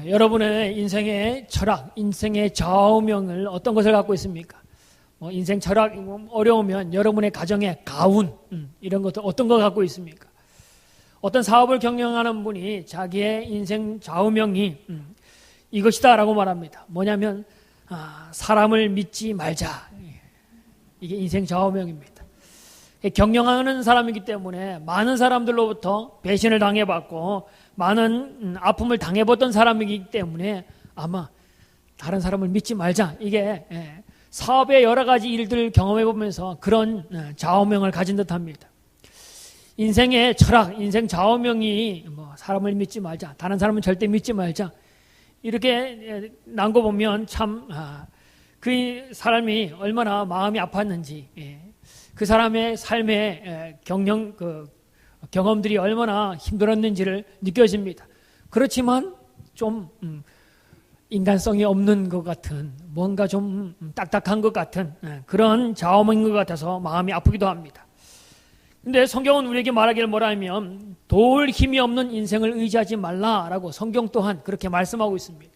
여러분의 인생의 철학, 인생의 좌우명을 어떤 것을 갖고 있습니까? 인생 철학 어려우면 여러분의 가정의 가훈, 이런 것도 어떤 걸 갖고 있습니까? 어떤 사업을 경영하는 분이 자기의 인생 좌우명이 이것이다 라고 말합니다. 뭐냐면 사람을 믿지 말자. 이게 인생 좌우명입니다. 경영하는 사람이기 때문에 많은 사람들로부터 배신을 당해봤고 많은 아픔을 당해봤던 사람이기 때문에 아마 다른 사람을 믿지 말자. 이게 사업의 여러 가지 일들을 경험해보면서 그런 좌우명을 가진 듯합니다. 인생의 철학, 인생 좌우명이 사람을 믿지 말자, 다른 사람은 절대 믿지 말자, 이렇게 난 거 보면 참 그 사람이 얼마나 마음이 아팠는지, 그 사람의 삶의 경험들이 얼마나 힘들었는지를 느껴집니다. 그렇지만 좀 인간성이 없는 것 같은, 뭔가 좀 딱딱한 것 같은 그런 좌우명인 것 같아서 마음이 아프기도 합니다. 근데 성경은 우리에게 말하기를 뭐라 하면 도울 힘이 없는 인생을 의지하지 말라라고 성경 또한 그렇게 말씀하고 있습니다.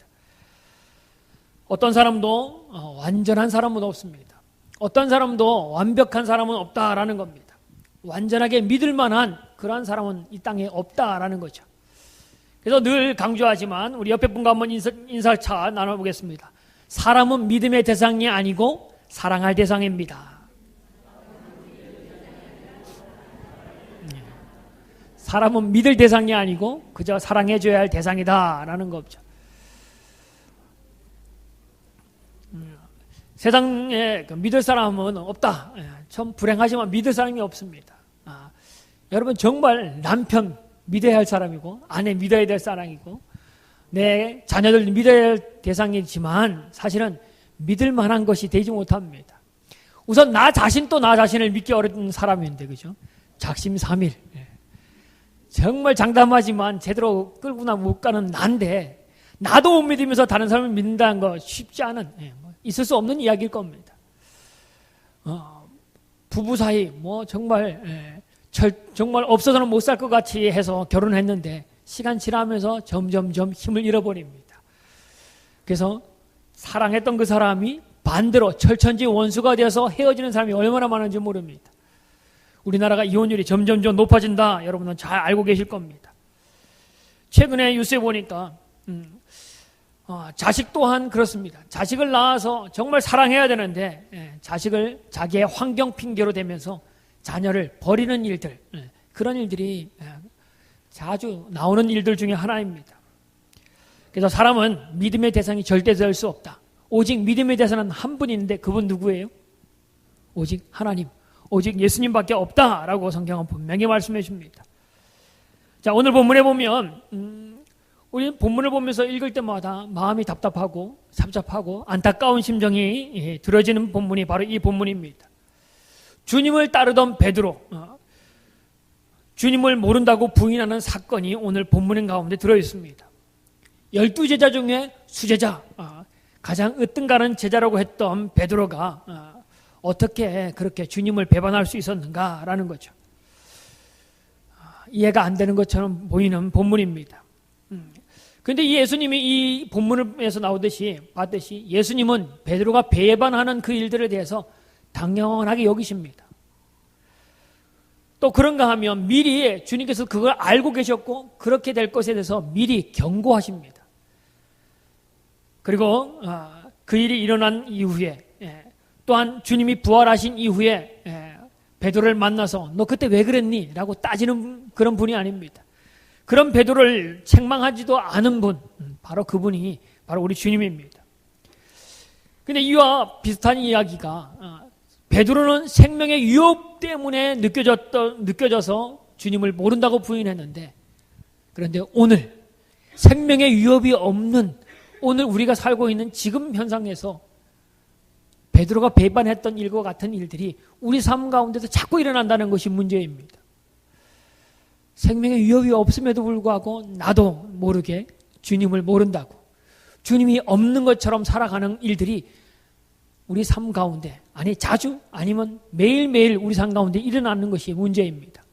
어떤 사람도 완전한 사람은 없습니다. 어떤 사람도 완벽한 사람은 없다라는 겁니다. 완전하게 믿을 만한 그러한 사람은 이 땅에 없다라는 거죠. 그래서 늘 강조하지만 우리 옆에 분과 한번 인사차 나눠보겠습니다. 사람은 믿음의 대상이 아니고 사랑할 대상입니다. 사람은 믿을 대상이 아니고 그저 사랑해줘야 할 대상이다라는 거죠. 세상에 믿을 사람은 없다. 참 불행하지만 믿을 사람이 없습니다. 여러분 정말 남편 믿어야 할 사람이고 아내 믿어야 될 사람이고 내 자녀들 믿어야 할 대상이지만 사실은 믿을 만한 것이 되지 못합니다. 우선 나 자신을 믿기 어려운 사람인데, 그죠? 작심삼일. 정말 장담하지만 제대로 끌고 못 가는 난데 나도 못 믿으면서 다른 사람을 믿는다는 거 쉽지 않은, 있을 수 없는 이야기일 겁니다. 부부 사이 정말 정말 없어서는 못 살 것 같이 해서 결혼했는데 시간 지나면서 점점점 힘을 잃어버립니다. 그래서 사랑했던 그 사람이 반대로 철천지 원수가 되어서 헤어지는 사람이 얼마나 많은지 모릅니다. 우리나라가 이혼율이 점점점 높아진다. 여러분은 잘 알고 계실 겁니다. 최근에 뉴스에 보니까 자식 또한 그렇습니다. 자식을 낳아서 정말 사랑해야 되는데 자식을 자기의 환경 핑계로 대면서 자녀를 버리는 일들, 그런 일들이 자주 나오는 일들 중에 하나입니다. 그래서 사람은 믿음의 대상이 절대 될 수 없다. 오직 믿음의 대상은 한 분인데 그분 누구예요? 오직 하나님, 오직 예수님밖에 없다라고 성경은 분명히 말씀해 줍니다. 자, 오늘 본문에 보면 우리 본문을 보면서 읽을 때마다 마음이 답답하고 삽잡하고 안타까운 심정이 들어지는 본문이 바로 이 본문입니다. 주님을 따르던 베드로, 주님을 모른다고 부인하는 사건이 오늘 본문 가운데 들어있습니다. 12제자 중에 수제자, 가장 으뜸가는 제자라고 했던 베드로가 어떻게 그렇게 주님을 배반할 수 있었는가라는 거죠. 이해가 안 되는 것처럼 보이는 본문입니다. 그런데 이 예수님이 이 본문에서 봤듯이 예수님은 베드로가 배반하는 그 일들에 대해서 당연하게 여기십니다. 또 그런가 하면 미리 주님께서 그걸 알고 계셨고 그렇게 될 것에 대해서 미리 경고하십니다. 그리고 그 일이 일어난 이후에 또한 주님이 부활하신 이후에 베드로를 만나서 너 그때 왜 그랬니? 라고 따지는 그런 분이 아닙니다. 그런 베드로를 책망하지도 않은 분, 바로 그분이 바로 우리 주님입니다. 근데 이와 비슷한 이야기가 베드로는 생명의 위협 때문에 느껴져서 주님을 모른다고 부인했는데, 그런데 오늘 생명의 위협이 없는 오늘 우리가 살고 있는 지금 현상에서 베드로가 배반했던 일과 같은 일들이 우리 삶 가운데서 자꾸 일어난다는 것이 문제입니다. 생명의 위협이 없음에도 불구하고 나도 모르게 주님을 모른다고 주님이 없는 것처럼 살아가는 일들이 우리 삶 가운데, 아니 자주 아니면 매일매일 우리 삶 가운데 일어나는 것이 문제입니다.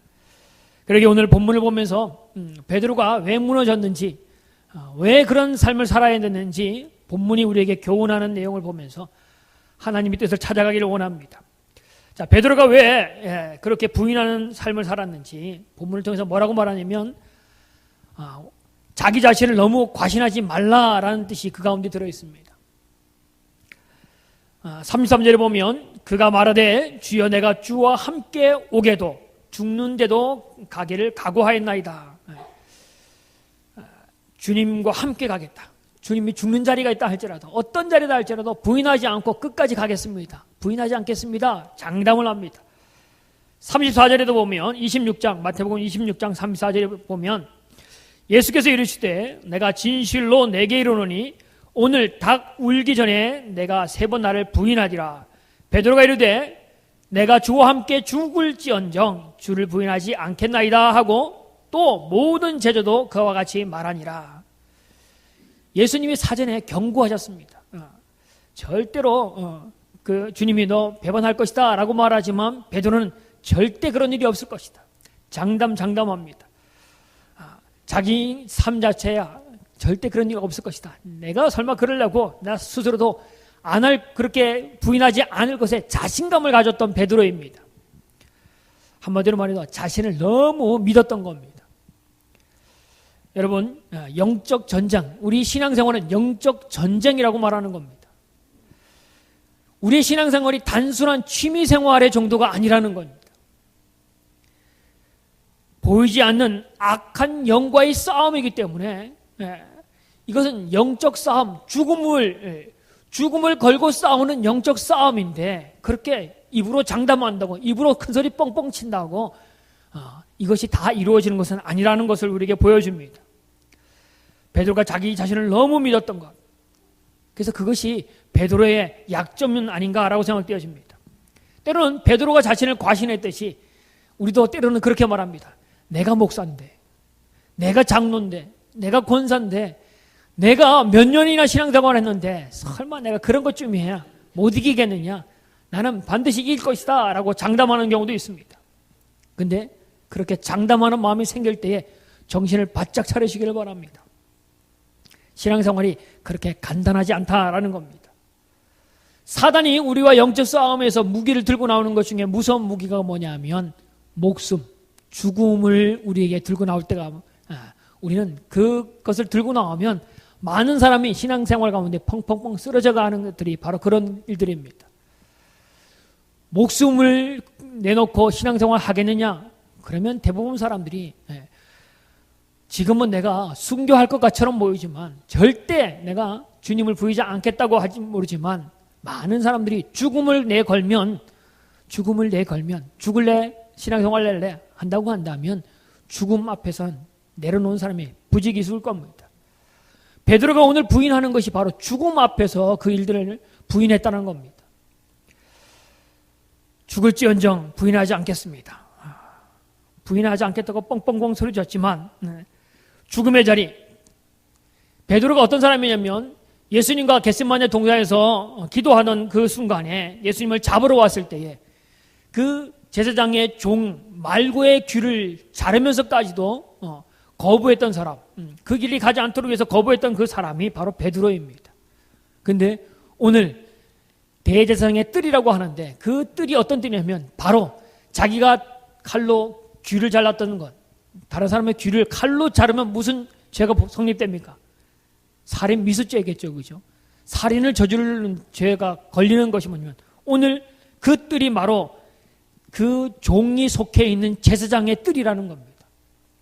그러게 오늘 본문을 보면서 베드로가 왜 무너졌는지, 왜 그런 삶을 살아야 되는지 본문이 우리에게 교훈하는 내용을 보면서 하나님의 뜻을 찾아가기를 원합니다. 자, 베드로가 왜 그렇게 부인하는 삶을 살았는지 본문을 통해서 뭐라고 말하냐면 자기 자신을 너무 과신하지 말라라는 뜻이 그 가운데 들어있습니다. 33절에 보면 그가 말하되 주여 내가 주와 함께 오게도 죽는데도 가기를 각오하였나이다. 주님과 함께 가겠다. 주님이 죽는 자리가 있다 할지라도 어떤 자리다 할지라도 부인하지 않고 끝까지 가겠습니다. 부인하지 않겠습니다. 장담을 합니다. 34절에도 보면 26장 마태복음 26장 34절에 보면 예수께서 이르시되 내가 진실로 내게 이르노니 오늘 닭 울기 전에 내가 3번 나를 부인하리라. 베드로가 이르되 내가 주와 함께 죽을지언정 주를 부인하지 않겠나이다 하고 또 모든 제자도 그와 같이 말하니라. 예수님이 사전에 경고하셨습니다. 절대로 그 주님이 너 배반할 것이다 라고 말하지만 베드로는 절대 그런 일이 없을 것이다. 장담합니다. 자기 삶 자체야 절대 그런 일 없을 것이다. 내가 설마 그러려고 나 스스로도 그렇게 부인하지 않을 것에 자신감을 가졌던 베드로입니다. 한마디로 말해서 자신을 너무 믿었던 겁니다. 여러분, 영적 전쟁, 우리 신앙생활은 영적 전쟁이라고 말하는 겁니다. 우리의 신앙생활이 단순한 취미생활의 정도가 아니라는 겁니다. 보이지 않는 악한 영과의 싸움이기 때문에 이것은 영적 싸움, 죽음을 걸고 싸우는 영적 싸움인데 그렇게 입으로 장담한다고 입으로 큰소리 뻥뻥 친다고 이것이 다 이루어지는 것은 아니라는 것을 우리에게 보여줍니다. 베드로가 자기 자신을 너무 믿었던 것, 그래서 그것이 베드로의 약점은 아닌가라고 생각되어집니다. 때로는 베드로가 자신을 과신했듯이 우리도 때로는 그렇게 말합니다. 내가 목사인데, 내가 장로인데, 내가 권사인데, 내가 몇 년이나 신앙생활을 했는데 설마 내가 그런 것쯤이야 못 이기겠느냐, 나는 반드시 이길 것이다 라고 장담하는 경우도 있습니다. 근데 그렇게 장담하는 마음이 생길 때에 정신을 바짝 차리시기를 바랍니다. 신앙생활이 그렇게 간단하지 않다라는 겁니다. 사단이 우리와 영적 싸움에서 무기를 들고 나오는 것 중에 무서운 무기가 뭐냐면 목숨, 죽음을 우리에게 들고 나올 때가 우리는 그것을 들고 나오면 많은 사람이 신앙생활 가운데 펑펑펑 쓰러져 가는 것들이 바로 그런 일들입니다. 목숨을 내놓고 신앙생활 하겠느냐? 그러면 대부분 사람들이 지금은 내가 순교할 것 같처럼 보이지만 절대 내가 주님을 부이지 않겠다고 하지 모르지만 많은 사람들이 죽음을 내걸면 죽을래 신앙생활 낼래 한다고 한다면 죽음 앞에선 내려놓은 사람이 부지기수일 겁니다. 베드로가 오늘 부인하는 것이 바로 죽음 앞에서 그 일들을 부인했다는 겁니다. 죽을지언정 부인하지 않겠습니다. 부인하지 않겠다고 뻥뻥뻥 소리쳤지만 죽음의 자리, 베드로가 어떤 사람이냐면 예수님과 겟세마네 동산에서 기도하던 그 순간에 예수님을 잡으러 왔을 때에 그 제사장의 종 말고의 귀를 자르면서까지도 거부했던 사람, 그 길이 가지 않도록 해서 거부했던 그 사람이 바로 베드로입니다. 근데 오늘 대제사장의 뜰이라고 하는데 그 뜰이 어떤 뜰이냐면 바로 자기가 칼로 귀를 잘랐던 것, 다른 사람의 귀를 칼로 자르면 무슨 죄가 성립됩니까? 살인 미수죄겠죠, 그죠? 살인을 저지르는 죄가 걸리는 것이 뭐냐면 오늘 그 뜰이 바로 그 종이 속해 있는 제사장의 뜰이라는 겁니다.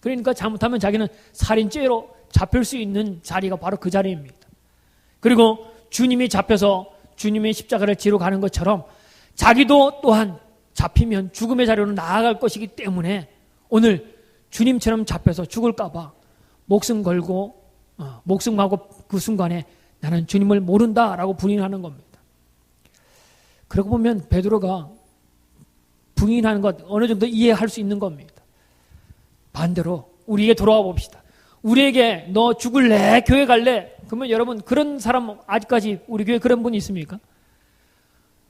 그러니까 잘못하면 자기는 살인죄로 잡힐 수 있는 자리가 바로 그 자리입니다. 그리고 주님이 잡혀서 주님의 십자가를 지러 가는 것처럼 자기도 또한 잡히면 죽음의 자리로 나아갈 것이기 때문에 오늘 주님처럼 잡혀서 죽을까 봐 목숨 걸고 그 순간에 나는 주님을 모른다라고 부인하는 겁니다. 그러고 보면 베드로가 부인하는 것 어느 정도 이해할 수 있는 겁니다. 반대로 우리에게 돌아와 봅시다. 우리에게 너 죽을래? 교회 갈래? 그러면 여러분 그런 사람 아직까지 우리 교회 그런 분이 있습니까?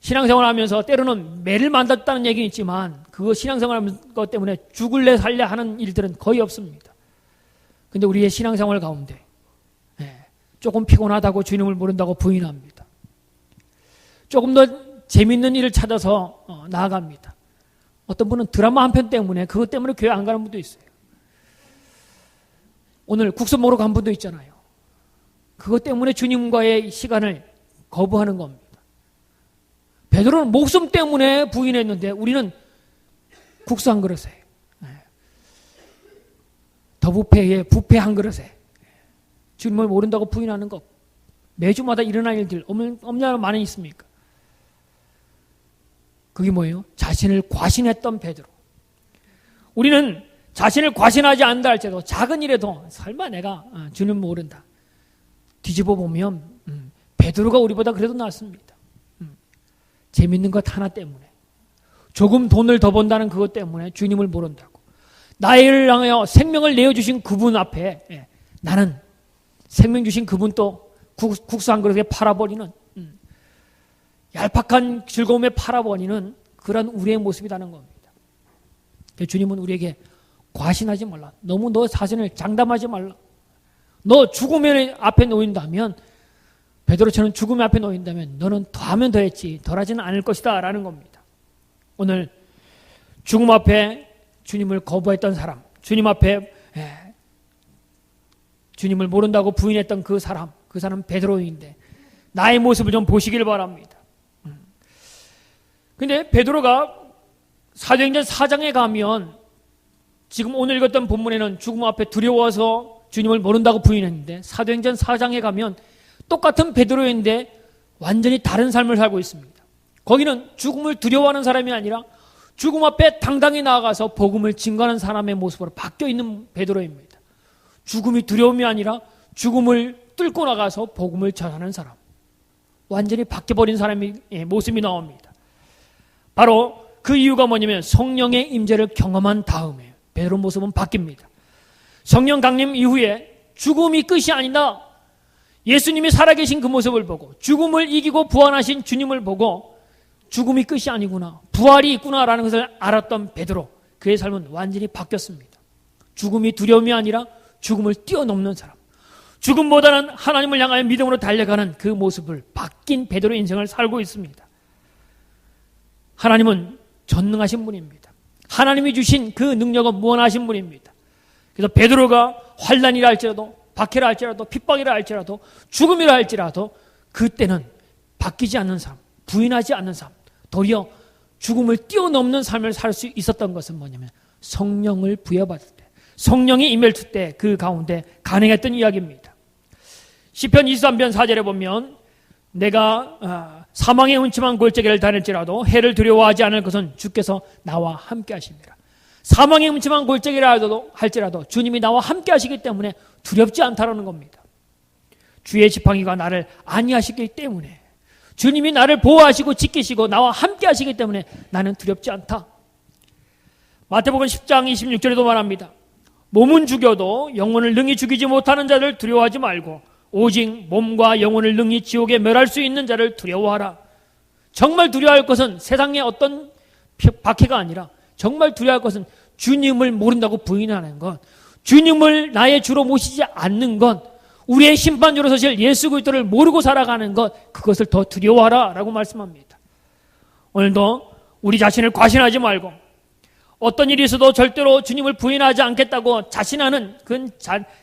신앙생활 하면서 때로는 매를 만났다는 얘기는 있지만 그거 신앙생활 하는 것 때문에 죽을래 살래 하는 일들은 거의 없습니다. 근데 우리의 신앙생활 가운데 조금 피곤하다고 주님을 모른다고 부인합니다. 조금 더 재밌는 일을 찾아서 나아갑니다. 어떤 분은 드라마 한 편 때문에 그것 때문에 교회 안 가는 분도 있어요. 오늘 국수 먹으러 간 분도 있잖아요. 그것 때문에 주님과의 시간을 거부하는 겁니다. 베드로는 목숨 때문에 부인했는데 우리는 국수 한 그릇에, 더부페에 부페 한 그릇에 주님을 모른다고 부인하는 것, 매주마다 일어나는 일들 얼마나 많이 있습니까? 그게 뭐예요? 자신을 과신했던 베드로. 우리는 자신을 과신하지 않는다 할지라도 작은 일에도 설마 내가 주님 모른다. 뒤집어 보면 베드로가 우리보다 그래도 낫습니다. 재밌는 것 하나 때문에, 조금 돈을 더 번다는 그것 때문에 주님을 모른다고. 나를 향하여 생명을 내어주신 그분 앞에 나는 생명 주신 그분 또 국수 한 그릇에 팔아버리는, 얄팍한 즐거움에 팔아버리는 그런 우리의 모습이라는 겁니다. 주님은 우리에게 과신하지 말라. 너무 너 자신을 장담하지 말라. 너 죽음의 앞에 놓인다면, 베드로처럼 죽음의 앞에 놓인다면 너는 더하면 더했지 덜하지는 않을 것이다 라는 겁니다. 오늘 죽음 앞에 주님을 거부했던 사람, 주님 앞에 주님을 모른다고 부인했던 그 사람 베드로인데 나의 모습을 좀 보시길 바랍니다. 근데 베드로가 사도행전 4장에 가면, 지금 오늘 읽었던 본문에는 죽음 앞에 두려워서 주님을 모른다고 부인했는데, 사도행전 4장에 가면 똑같은 베드로인데 완전히 다른 삶을 살고 있습니다. 거기는 죽음을 두려워하는 사람이 아니라 죽음 앞에 당당히 나아가서 복음을 증거하는 사람의 모습으로 바뀌어 있는 베드로입니다. 죽음이 두려움이 아니라 죽음을 뚫고 나가서 복음을 전하는 사람, 완전히 바뀌어버린 사람의 모습이 나옵니다. 바로 그 이유가 뭐냐면 성령의 임재를 경험한 다음에 베드로 모습은 바뀝니다. 성령 강림 이후에 죽음이 끝이 아니다. 예수님이 살아계신 그 모습을 보고 죽음을 이기고 부활하신 주님을 보고 죽음이 끝이 아니구나, 부활이 있구나라는 것을 알았던 베드로, 그의 삶은 완전히 바뀌었습니다. 죽음이 두려움이 아니라 죽음을 뛰어넘는 사람, 죽음보다는 하나님을 향하여 믿음으로 달려가는 그 모습을 바뀐 베드로의 인생을 살고 있습니다. 하나님은 전능하신 분입니다. 하나님이 주신 그 능력은 무한하신 분입니다. 그래서 베드로가 환난이라 할지라도, 박해라 할지라도, 핍박이라 할지라도, 죽음이라 할지라도 그때는 바뀌지 않는 삶, 부인하지 않는 삶, 도리어 죽음을 뛰어넘는 삶을 살 수 있었던 것은 뭐냐면 성령을 부여받을 때, 성령이 임했을 때 그 가운데 가능했던 이야기입니다. 시편 23편 4절에 보면 내가 사망의 음침한 골짜기를 다닐지라도 해를 두려워하지 않을 것은 주께서 나와 함께 하십니다. 사망의 음침한 골짜기라도 할지라도 주님이 나와 함께 하시기 때문에 두렵지 않다라는 겁니다. 주의 지팡이가 나를 안위하시기 때문에, 주님이 나를 보호하시고 지키시고 나와 함께 하시기 때문에 나는 두렵지 않다. 마태복음 10장 26절에도 말합니다. 몸은 죽여도 영혼을 능히 죽이지 못하는 자를 두려워하지 말고 오직 몸과 영혼을 능히 지옥에 멸할 수 있는 자를 두려워하라. 정말 두려워할 것은 세상의 어떤 박해가 아니라 정말 두려워할 것은 주님을 모른다고 부인하는 것, 주님을 나의 주로 모시지 않는 것, 우리의 심판주로 서실 예수 그리스도를 모르고 살아가는 것, 그것을 더 두려워하라 라고 말씀합니다. 오늘도 우리 자신을 과신하지 말고 어떤 일이 있어도 절대로 주님을 부인하지 않겠다고 자신하는 그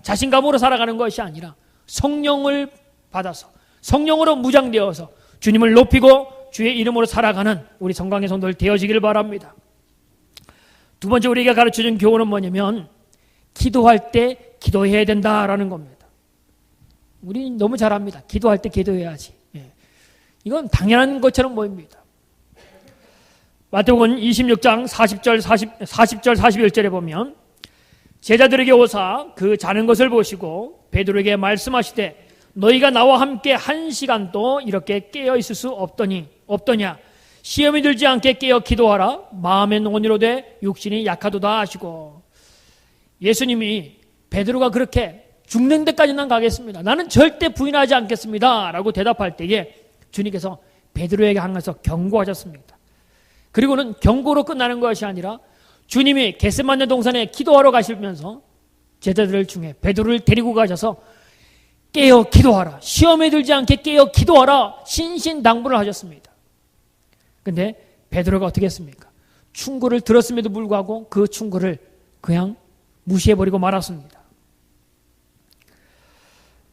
자신감으로 살아가는 것이 아니라 성령을 받아서 성령으로 무장되어서 주님을 높이고 주의 이름으로 살아가는 우리 성강의 성도들 되어지기를 바랍니다. 두 번째 우리에게 가르쳐준 교훈은 뭐냐면 기도할 때 기도해야 된다라는 겁니다. 우리 너무 잘합니다. 기도할 때 기도해야지. 이건 당연한 것처럼 보입니다. 마태복음 26장 40절 41절에 보면 제자들에게 오사 그 자는 것을 보시고 베드로에게 말씀하시되 너희가 나와 함께 1시간도 이렇게 깨어 있을 수 없더냐. 시험이 들지 않게 깨어 기도하라. 마음의 온이로되 육신이 약하도다 하시고, 예수님이 베드로가 그렇게 죽는 데까지는 가겠습니다, 나는 절대 부인하지 않겠습니다 라고 대답할 때에 주님께서 베드로에게 향해서 경고하셨습니다. 그리고는 경고로 끝나는 것이 아니라 주님이 겟세마네 동산에 기도하러 가시면서 제자들 중에 베드로를 데리고 가셔서 깨어 기도하라. 시험에 들지 않게 깨어 기도하라. 신신당부를 하셨습니다. 근데 베드로가 어떻게 했습니까? 충고를 들었음에도 불구하고 그 충고를 그냥 무시해버리고 말았습니다.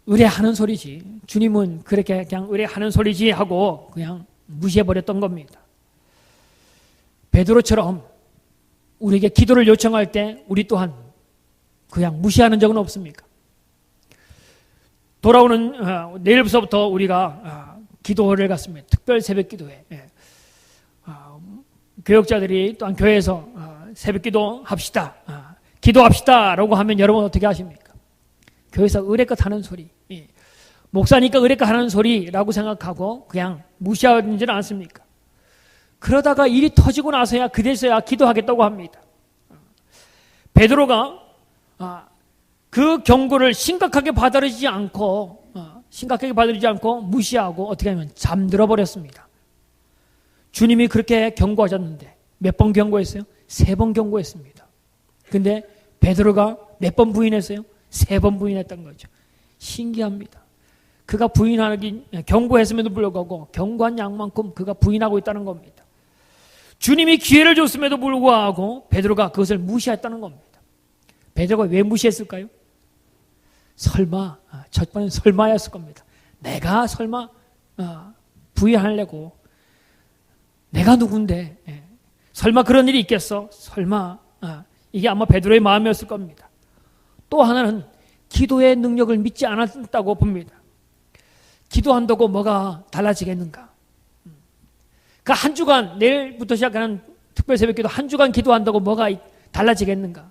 의뢰하는 소리지. 주님은 그렇게 그냥 의뢰하는 소리지 하고 그냥 무시해버렸던 겁니다. 베드로처럼 우리에게 기도를 요청할 때 우리 또한 그냥 무시하는 적은 없습니까? 돌아오는 내일부터 우리가 기도를 갖습니다. 특별 새벽 기도회. 교역자들이 또한 교회에서 새벽 기도 합시다. 기도합시다 라고 하면 여러분 어떻게 하십니까? 교회에서 의뢰껏 하는 소리, 목사니까 의뢰껏 하는 소리라고 생각하고 그냥 무시하지는 않습니까? 그러다가 일이 터지고 나서야 그제서야 기도하겠다고 합니다. 베드로가 그 경고를 심각하게 받아들이지 않고 무시하고 어떻게 하면 잠들어 버렸습니다. 주님이 그렇게 경고하셨는데 몇 번 경고했어요? 3번 경고했습니다. 근데 베드로가 몇 번 부인했어요? 3번 부인했던 거죠. 신기합니다. 그가 경고했음에도 불구하고 경고한 양만큼 그가 부인하고 있다는 겁니다. 주님이 기회를 줬음에도 불구하고 베드로가 그것을 무시했다는 겁니다. 베드로가 왜 무시했을까요? 설마, 첫 번은 설마였을 겁니다. 내가 설마 부인하려고 내가 누군데 설마 그런 일이 있겠어? 설마 이게 아마 베드로의 마음이었을 겁니다. 또 하나는 기도의 능력을 믿지 않았다고 봅니다. 기도한다고 뭐가 달라지겠는가? 그 한 주간 내일부터 시작하는 특별 새벽기도 한 주간 기도한다고 뭐가 달라지겠는가?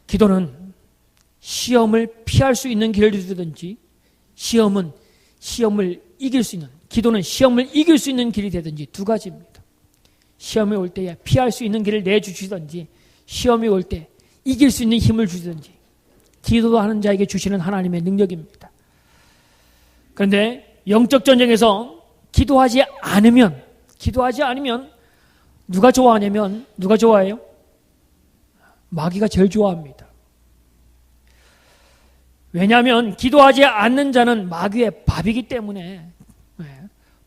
기도는 시험을 피할 수 있는 길을 주든지 시험을 이길 수 있는 기도는 시험을 이길 수 있는 길이 되든지 두 가지입니다. 시험이 올 때에 피할 수 있는 길을 내주시든지 시험이 올 때 이길 수 있는 힘을 주시든지 기도하는 자에게 주시는 하나님의 능력입니다. 그런데 영적 전쟁에서 기도하지 않으면 누가 좋아하냐면 누가 좋아해요? 마귀가 제일 좋아합니다. 왜냐하면 기도하지 않는 자는 마귀의 밥이기 때문에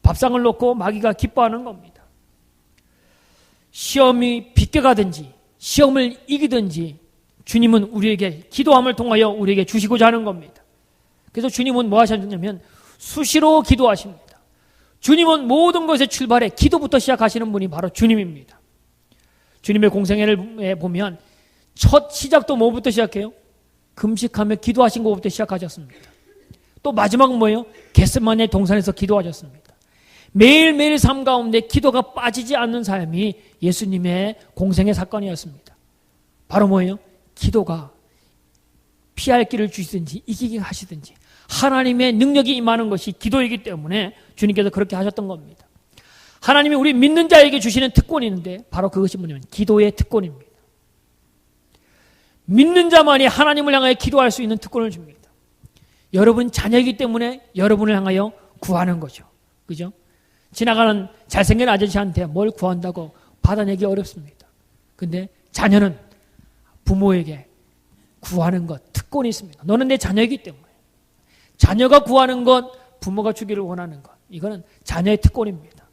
밥상을 놓고 마귀가 기뻐하는 겁니다. 시험이 비껴가든지 시험을 이기든지 주님은 우리에게 기도함을 통하여 우리에게 주시고자 하는 겁니다. 그래서 주님은 뭐 하셨냐면 수시로 기도하십니다. 주님은 모든 것의 출발에 기도부터 시작하시는 분이 바로 주님입니다. 주님의 공생애를 보면 첫 시작도 뭐부터 시작해요? 금식하며 기도하신 것부터 시작하셨습니다. 또 마지막은 뭐예요? 겟세마네 동산에서 기도하셨습니다. 매일매일 삶 가운데 기도가 빠지지 않는 삶이 예수님의 공생애 사건이었습니다. 바로 뭐예요? 기도가 피할 길을 주시든지 이기게 하시든지 하나님의 능력이 임하는 것이 기도이기 때문에 주님께서 그렇게 하셨던 겁니다. 하나님이 우리 믿는 자에게 주시는 특권이 있는데 바로 그것이 뭐냐면 기도의 특권입니다. 믿는 자만이 하나님을 향하여 기도할 수 있는 특권을 줍니다. 여러분 자녀이기 때문에 여러분을 향하여 구하는 거죠. 그죠? 지나가는 잘생긴 아저씨한테 뭘 구한다고 받아내기 어렵습니다. 근데 자녀는 부모에게 구하는 것, 특권이 있습니다. 너는 내 자녀이기 때문에. 자녀가 구하는 것, 부모가 주기를 원하는 것. 이거는 자녀의 특권입니다.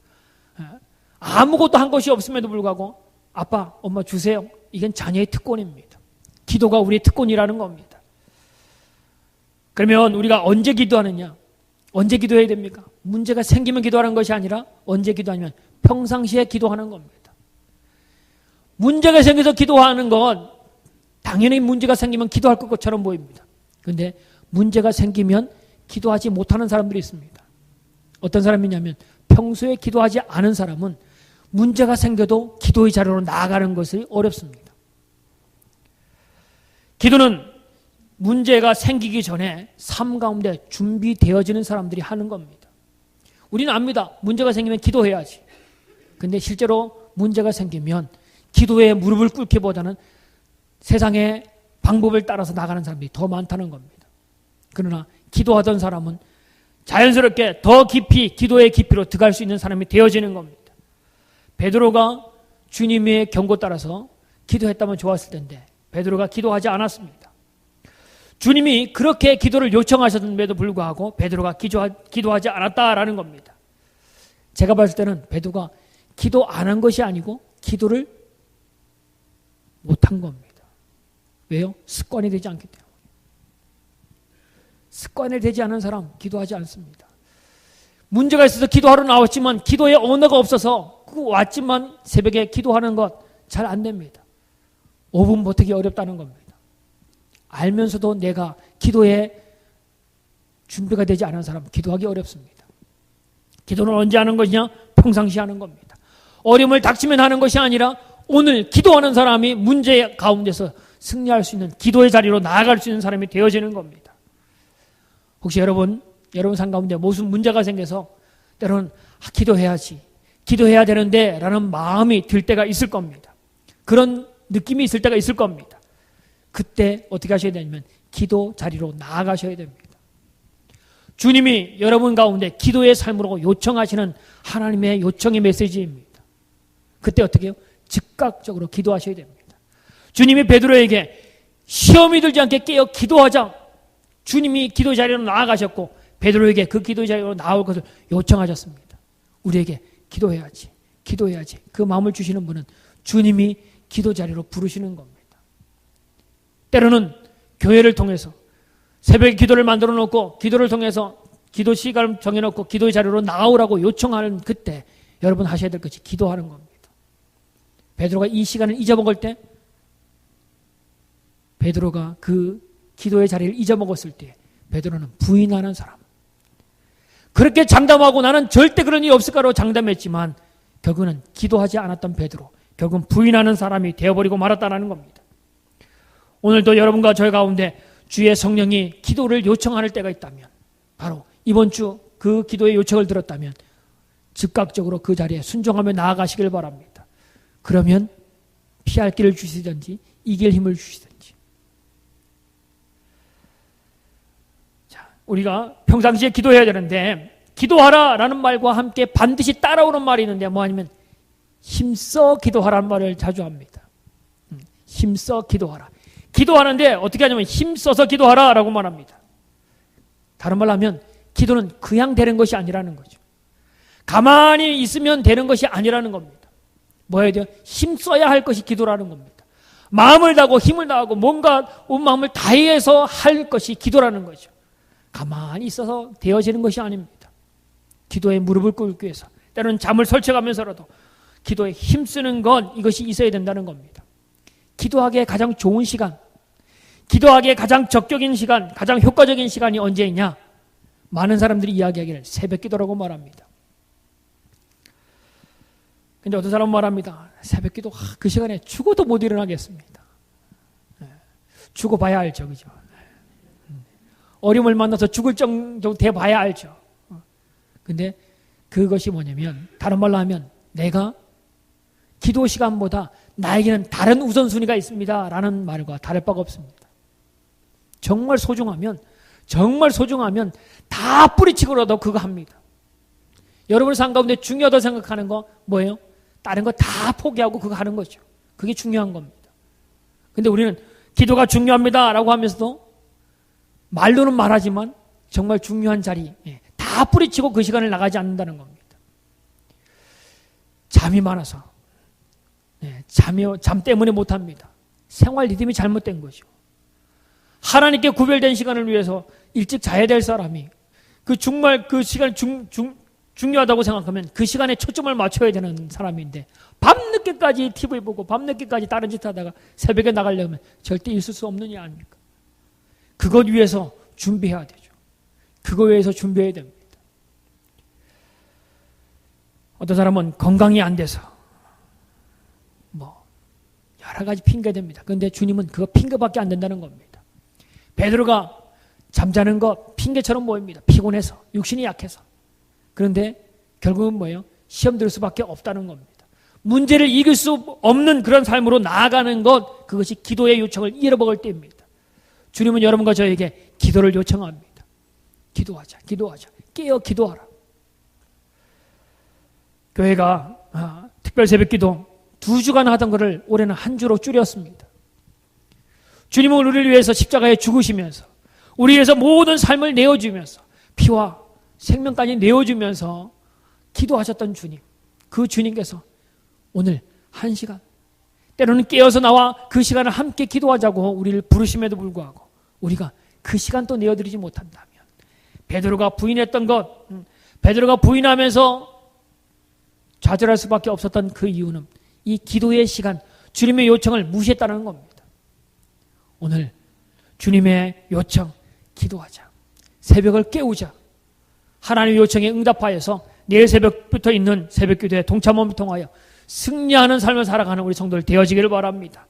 아무것도 한 것이 없음에도 불구하고 아빠, 엄마 주세요. 이건 자녀의 특권입니다. 기도가 우리의 특권이라는 겁니다. 그러면 우리가 언제 기도하느냐? 언제 기도해야 됩니까? 문제가 생기면 기도하는 것이 아니라 언제 기도하냐면 평상시에 기도하는 겁니다. 문제가 생겨서 기도하는 건 당연히 문제가 생기면 기도할 것처럼 보입니다. 그런데 문제가 생기면 기도하지 못하는 사람들이 있습니다. 어떤 사람이냐면 평소에 기도하지 않은 사람은 문제가 생겨도 기도의 자리로 나아가는 것이 어렵습니다. 기도는 문제가 생기기 전에 삶 가운데 준비되어지는 사람들이 하는 겁니다. 우리는 압니다. 문제가 생기면 기도해야지. 근데 실제로 문제가 생기면 기도에 무릎을 꿇기보다는 세상의 방법을 따라서 나가는 사람들이 더 많다는 겁니다. 그러나 기도하던 사람은 자연스럽게 더 깊이 기도의 깊이로 들어갈 수 있는 사람이 되어지는 겁니다. 베드로가 주님의 경고 따라서 기도했다면 좋았을 텐데 베드로가 기도하지 않았습니다. 주님이 그렇게 기도를 요청하셨음에도 불구하고 베드로가 기도하지 않았다라는 겁니다. 제가 봤을 때는 베드로가 기도 안 한 것이 아니고 기도를 못한 겁니다. 왜요? 습관이 되지 않기 때문에. 습관이 되지 않은 사람 기도하지 않습니다. 문제가 있어서 기도하러 나왔지만 기도의 언어가 없어서 왔지만 새벽에 기도하는 것 잘 안 됩니다. 5분 버티기 어렵다는 겁니다. 알면서도 내가 기도에 준비가 되지 않은 사람 기도하기 어렵습니다. 기도는 언제 하는 것이냐? 평상시 하는 겁니다. 어려움을 닥치면 하는 것이 아니라 오늘 기도하는 사람이 문제 가운데서 승리할 수 있는 기도의 자리로 나아갈 수 있는 사람이 되어지는 겁니다. 혹시 여러분 삶 가운데 무슨 문제가 생겨서 때로는 기도해야지, 기도해야 되는데 라는 마음이 들 때가 있을 겁니다. 그런 느낌이 있을 때가 있을 겁니다. 그때 어떻게 하셔야 되냐면 기도 자리로 나아가셔야 됩니다. 주님이 여러분 가운데 기도의 삶으로 요청하시는 하나님의 요청의 메시지입니다. 그때 어떻게 해요? 즉각적으로 기도하셔야 됩니다. 주님이 베드로에게 시험이 들지 않게 깨어 기도하자. 주님이 기도 자리로 나아가셨고 베드로에게 그 기도 자리로 나올 것을 요청하셨습니다. 우리에게 기도해야지. 그 마음을 주시는 분은 주님이 기도 자리로 부르시는 겁니다. 때로는 교회를 통해서 새벽에 기도를 만들어 놓고 기도를 통해서 기도 시간을 정해놓고 기도의 자리로 나오라고 요청하는 그때 여러분 하셔야 될 것이 기도하는 겁니다. 베드로가 이 시간을 잊어먹을 때 베드로가 그 기도의 자리를 잊어먹었을 때 베드로는 부인하는 사람. 그렇게 장담하고 나는 절대 그런 일이 없을 거라고 장담했지만 결국은 기도하지 않았던 베드로 결국은 부인하는 사람이 되어버리고 말았다는 겁니다. 오늘도 여러분과 저희 가운데 주의 성령이 기도를 요청할 때가 있다면 바로 이번 주 그 기도의 요청을 들었다면 즉각적으로 그 자리에 순종하며 나아가시길 바랍니다. 그러면 피할 길을 주시든지 이길 힘을 주시든지. 자, 우리가 평상시에 기도해야 되는데 기도하라라는 말과 함께 반드시 따라오는 말이 있는데 뭐 아니면 힘써 기도하라는 말을 자주 합니다. 힘써 기도하라. 기도하는데 어떻게 하냐면 힘써서 기도하라라고 말합니다. 다른 말로 하면 기도는 그냥 되는 것이 아니라는 거죠. 가만히 있으면 되는 것이 아니라는 겁니다. 뭐 해야 돼요? 힘써야 할 것이 기도라는 겁니다. 마음을 다하고 힘을 다하고 뭔가 온 마음을 다해서 할 것이 기도라는 거죠. 가만히 있어서 되어지는 것이 아닙니다. 기도에 무릎을 꿇기 위해서 때로는 잠을 설쳐가면서라도 기도에 힘쓰는 것 이것이 있어야 된다는 겁니다. 기도하기에 가장 좋은 시간, 기도하기에 가장 적격인 시간, 가장 효과적인 시간이 언제이냐? 많은 사람들이 이야기하기를 새벽 기도라고 말합니다. 근데 어떤 사람은 말합니다. 새벽 기도 그 시간에 죽어도 못 일어나겠습니다. 죽어봐야 알죠, 그죠? 어려움을 만나서 죽을 정도 돼봐야 알죠. 근데 그것이 뭐냐면 다른 말로 하면 내가 기도 시간보다 나에게는 다른 우선순위가 있습니다 라는 말과 다를 바가 없습니다. 정말 소중하면 다 뿌리치고라도 그거 합니다. 여러분 삶 가운데 중요하다고 생각하는 거 뭐예요? 다른 거 다 포기하고 그거 하는 거죠. 그게 중요한 겁니다. 근데 우리는 기도가 중요합니다 라고 하면서도 말로는 말하지만 정말 중요한 자리 다 뿌리치고 그 시간을 나가지 않는다는 겁니다. 잠이 많아서 잠 때문에 못합니다. 생활 리듬이 잘못된 거죠. 하나님께 구별된 시간을 위해서 일찍 자야 될 사람이 정말 그 시간이 중요하다고 생각하면 그 시간에 초점을 맞춰야 되는 사람인데 밤늦게까지 TV 보고 밤늦게까지 다른 짓 하다가 새벽에 나가려면 절대 있을 수 없는 일 아닙니까? 그것 위해서 준비해야 되죠. 그거 위해서 준비해야 됩니다. 어떤 사람은 건강이 안 돼서 여러 가지 핑계 됩니다. 그런데 주님은 그거 핑계밖에 안 된다는 겁니다. 베드로가 잠자는 거 핑계처럼 보입니다. 피곤해서, 육신이 약해서. 그런데 결국은 뭐예요? 시험 들 수밖에 없다는 겁니다. 문제를 이길 수 없는 그런 삶으로 나아가는 것, 그것이 기도의 요청을 잃어먹을 때입니다. 주님은 여러분과 저에게 기도를 요청합니다. 기도하자. 깨어 기도하라. 교회가 특별 새벽 기도 2주간 하던 것을 올해는 한 주로 줄였습니다. 주님은 우리를 위해서 십자가에 죽으시면서 우리 위해서 모든 삶을 내어주면서 피와 생명까지 내어주면서 기도하셨던 주님, 그 주님께서 오늘 한 시간, 때로는 깨어서 나와 그 시간을 함께 기도하자고 우리를 부르심에도 불구하고 우리가 그 시간 또 내어드리지 못한다면, 베드로가 부인했던 것, 베드로가 부인하면서 좌절할 수밖에 없었던 그 이유는 이 기도의 시간, 주님의 요청을 무시했다는 겁니다. 오늘 주님의 요청, 기도하자. 새벽을 깨우자. 하나님의 요청에 응답하여서 내일 새벽부터 있는 새벽기도에 동참함을 통하여 승리하는 삶을 살아가는 우리 성도들 되어지기를 바랍니다.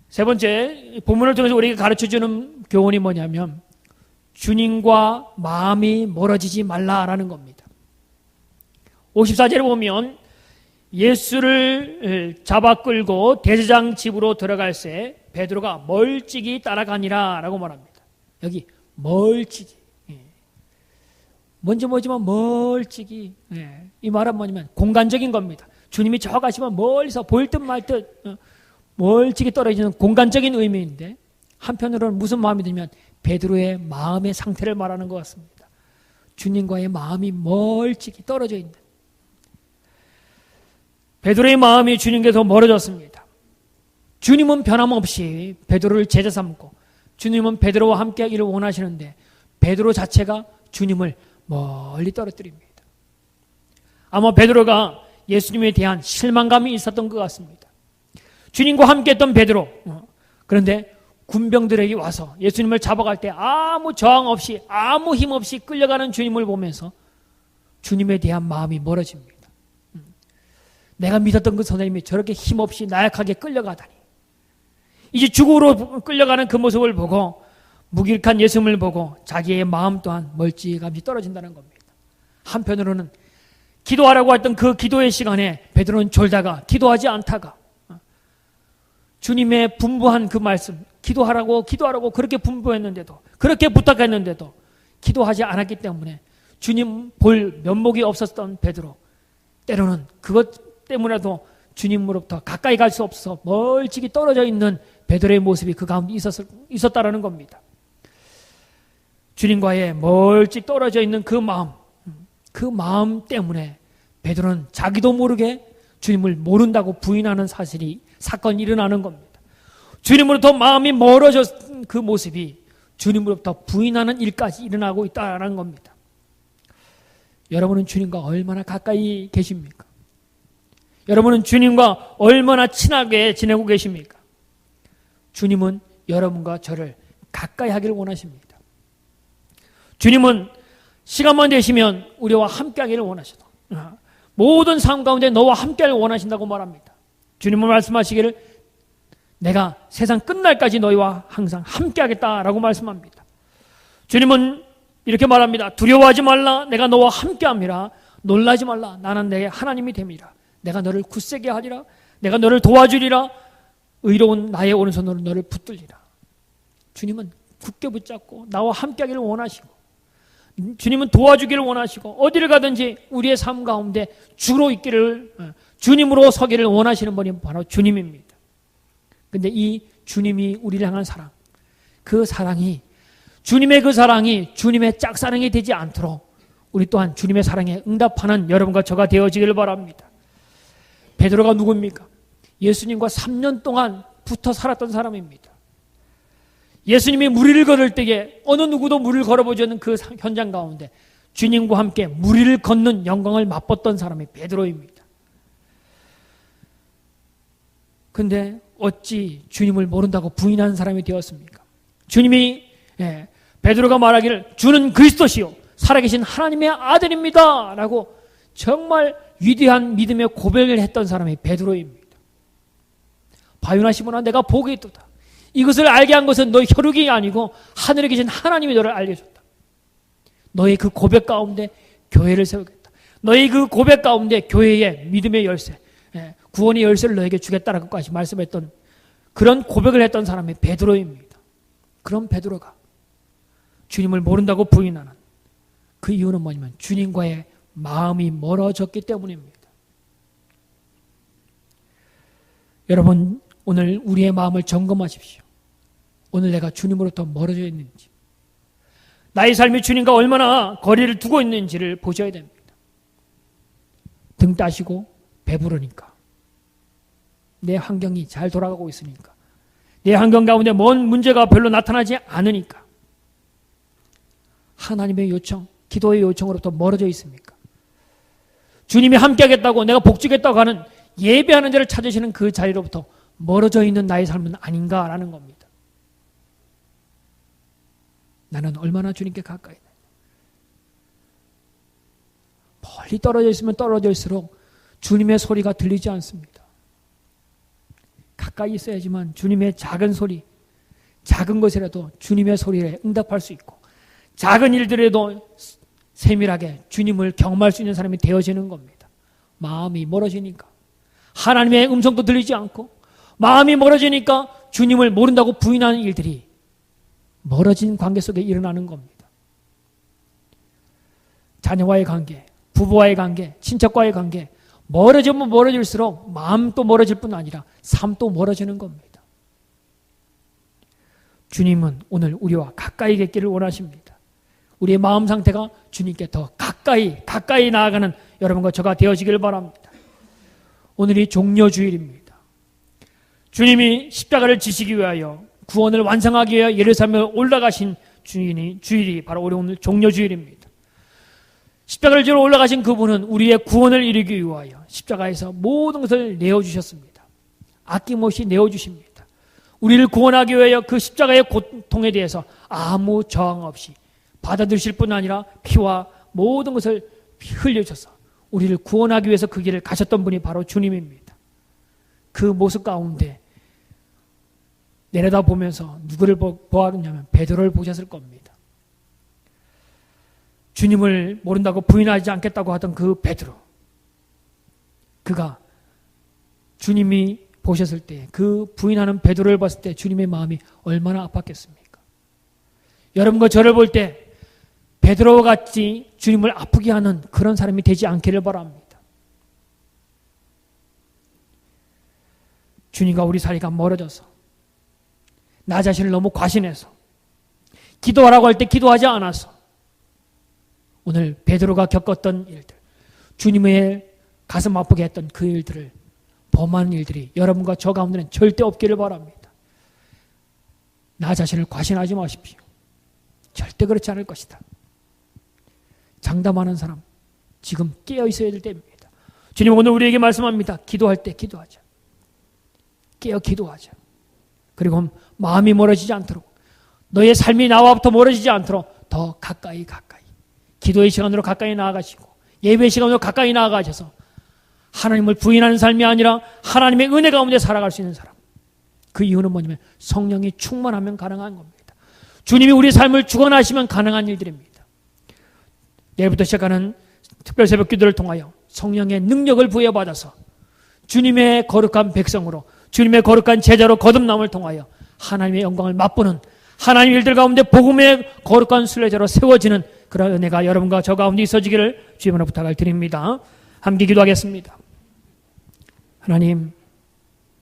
세 번째, 본문을 통해서 우리에게 가르쳐주는 교훈이 뭐냐면 주님과 마음이 멀어지지 말라라는 겁니다. 54절에 보면 예수를 잡아 끌고 대제사장 집으로 들어갈 새 베드로가 멀찍이 따라가니라 라고 말합니다. 여기 멀찍이, 먼저 뭐지만 멀찍이, 이 말은 뭐냐면 공간적인 겁니다. 주님이 저 가시면 멀리서 보일 듯 말 듯 멀찍이 떨어지는 공간적인 의미인데, 한편으로는 무슨 마음이 들면 베드로의 마음의 상태를 말하는 것 같습니다. 주님과의 마음이 멀찍이 떨어져 있는, 베드로의 마음이 주님께서 멀어졌습니다. 주님은 변함없이 베드로를 제자 삼고 주님은 베드로와 함께하기를 원하시는데 베드로 자체가 주님을 멀리 떨어뜨립니다. 아마 베드로가 예수님에 대한 실망감이 있었던 것 같습니다. 주님과 함께했던 베드로, 그런데 군병들에게 와서 예수님을 잡아갈 때 아무 저항 없이 아무 힘 없이 끌려가는 주님을 보면서 주님에 대한 마음이 멀어집니다. 내가 믿었던 그 선생님이 저렇게 힘없이 나약하게 끌려가다니, 이제 죽음으로 끌려가는 그 모습을 보고 무기력한 예수님을 보고 자기의 마음 또한 멀찌감치 떨어진다는 겁니다. 한편으로는 기도하라고 했던 그 기도의 시간에 베드로는 졸다가 기도하지 않다가 주님의 분부한 그 말씀, 기도하라고 그렇게 분부했는데도, 그렇게 부탁했는데도 기도하지 않았기 때문에 주님 볼 면목이 없었던 베드로, 때로는 그것 때문에도 주님으로부터 가까이 갈 수 없어서 멀찍이 떨어져 있는 베드로의 모습이 그 가운데 있었다라는 겁니다. 주님과의 멀찍 떨어져 있는 그 마음 때문에 베드로는 자기도 모르게 주님을 모른다고 부인하는 사건이 일어나는 겁니다. 주님으로부터 마음이 멀어진 그 모습이 주님으로부터 부인하는 일까지 일어나고 있다는 겁니다. 여러분은 주님과 얼마나 가까이 계십니까? 여러분은 주님과 얼마나 친하게 지내고 계십니까? 주님은 여러분과 저를 가까이 하기를 원하십니다. 주님은 시간만 되시면 우리와 함께 하기를 원하시다. 모든 삶 가운데 너와 함께 하기를 원하신다고 말합니다. 주님은 말씀하시기를 내가 세상 끝날까지 너희와 항상 함께 하겠다라고 말씀합니다. 주님은 이렇게 말합니다. 두려워하지 말라. 내가 너와 함께 합니다. 놀라지 말라. 나는 내 하나님이 됨이라. 내가 너를 굳세게 하리라. 내가 너를 도와주리라. 의로운 나의 오른손으로 너를 붙들리라. 주님은 굳게 붙잡고 나와 함께 하기를 원하시고, 주님은 도와주기를 원하시고, 어디를 가든지 우리의 삶 가운데 주로 있기를, 주님으로 서기를 원하시는 분이 바로 주님입니다. 근데 이 주님이 우리를 향한 사랑, 그 사랑이, 주님의 그 사랑이 주님의 짝사랑이 되지 않도록 우리 또한 주님의 사랑에 응답하는 여러분과 저가 되어지기를 바랍니다. 베드로가 누굽니까? 예수님과 3년 동안 붙어 살았던 사람입니다. 예수님이 무리를 걸을 때에 어느 누구도 무리를 걸어보지 않는 그 현장 가운데 주님과 함께 무리를 걷는 영광을 맛봤던 사람이 베드로입니다. 그런데 어찌 주님을 모른다고 부인하는 사람이 되었습니까? 주님이 베드로가 말하기를 주는 그리스도시요 살아계신 하나님의 아들입니다 라고 정말 위대한 믿음의 고백을 했던 사람이 베드로입니다. 바요나 시몬아 내가 복이 있도다. 이것을 알게 한 것은 너의 혈육이 아니고 하늘에 계신 하나님이 너를 알려줬다. 너의 그 고백 가운데 교회를 세우겠다. 너의 그 고백 가운데 교회의 믿음의 열쇠, 구원의 열쇠를 너에게 주겠다라고까지 말씀했던 그런 고백을 했던 사람이 베드로입니다. 그런 베드로가 주님을 모른다고 부인하는 그 이유는 뭐냐면 주님과의 마음이 멀어졌기 때문입니다. 여러분, 오늘 우리의 마음을 점검하십시오. 오늘 내가 주님으로부터 멀어져 있는지, 나의 삶이 주님과 얼마나 거리를 두고 있는지를 보셔야 됩니다. 등 따시고 배부르니까, 내 환경이 잘 돌아가고 있으니까, 내 환경 가운데 뭔 문제가 별로 나타나지 않으니까, 하나님의 요청, 기도의 요청으로부터 멀어져 있습니까? 주님이 함께하겠다고, 내가 복주겠다고 하는 예배하는 자를 찾으시는 그 자리로부터 멀어져 있는 나의 삶은 아닌가라는 겁니다. 나는 얼마나 주님께 가까이 있나? 멀리 떨어져 있으면 떨어질수록 주님의 소리가 들리지 않습니다. 가까이 있어야지만 주님의 작은 소리, 작은 것이라도 주님의 소리에 응답할 수 있고, 작은 일들에도 세밀하게 주님을 경험할 수 있는 사람이 되어지는 겁니다. 마음이 멀어지니까, 하나님의 음성도 들리지 않고, 마음이 멀어지니까 주님을 모른다고 부인하는 일들이 멀어진 관계 속에 일어나는 겁니다. 자녀와의 관계, 부부와의 관계, 친척과의 관계, 멀어지면 멀어질수록 마음도 멀어질 뿐 아니라 삶도 멀어지는 겁니다. 주님은 오늘 우리와 가까이 겠기를 원하십니다. 우리의 마음 상태가 주님께 더 가까이 나아가는 여러분과 저가 되어지길 바랍니다. 오늘이 종려주일입니다. 주님이 십자가를 지시기 위하여, 구원을 완성하기 위하여 예루살렘에 올라가신 주일이 바로 우리 오늘 종려주일입니다. 십자가를 지러 올라가신 그분은 우리의 구원을 이루기 위하여 십자가에서 모든 것을 내어주셨습니다. 아낌없이 내어주십니다. 우리를 구원하기 위하여 그 십자가의 고통에 대해서 아무 저항 없이 받아들이실 뿐 아니라 피와 모든 것을 흘려주셔서 우리를 구원하기 위해서 그 길을 가셨던 분이 바로 주님입니다. 그 모습 가운데 내려다보면서 누구를 보았냐면 베드로를 보셨을 겁니다. 주님을 모른다고 부인하지 않겠다고 하던 그 베드로, 그가 주님이 보셨을 때, 그 부인하는 베드로를 봤을 때 주님의 마음이 얼마나 아팠겠습니까? 여러분과 저를 볼 때 베드로와 같이 주님을 아프게 하는 그런 사람이 되지 않기를 바랍니다. 주님과 우리 사이가 멀어져서, 나 자신을 너무 과신해서, 기도하라고 할 때 기도하지 않아서, 오늘 베드로가 겪었던 일들, 주님의 가슴 아프게 했던 그 일들을 범하는 일들이 여러분과 저 가운데는 절대 없기를 바랍니다. 나 자신을 과신하지 마십시오. 절대 그렇지 않을 것이다. 장담하는 사람, 지금 깨어 있어야 될 때입니다. 주님 오늘 우리에게 말씀합니다. 기도할 때 기도하자. 깨어 기도하자. 그리고 마음이 멀어지지 않도록, 너의 삶이 나와부터 멀어지지 않도록 더 가까이 기도의 시간으로 가까이 나아가시고, 예배의 시간으로 가까이 나아가셔서 하나님을 부인하는 삶이 아니라 하나님의 은혜 가운데 살아갈 수 있는 사람. 그 이유는 뭐냐면 성령이 충만하면 가능한 겁니다. 주님이 우리 삶을 주관하시면 가능한 일들입니다. 내일부터 시작하는 특별 새벽 기도를 통하여 성령의 능력을 부여받아서 주님의 거룩한 백성으로, 주님의 거룩한 제자로 거듭남을 통하여 하나님의 영광을 맛보는, 하나님 일들 가운데 복음의 거룩한 순례자로 세워지는 그런 은혜가 여러분과 저 가운데 있어지기를 주님으로 부탁을 드립니다. 함께 기도하겠습니다. 하나님,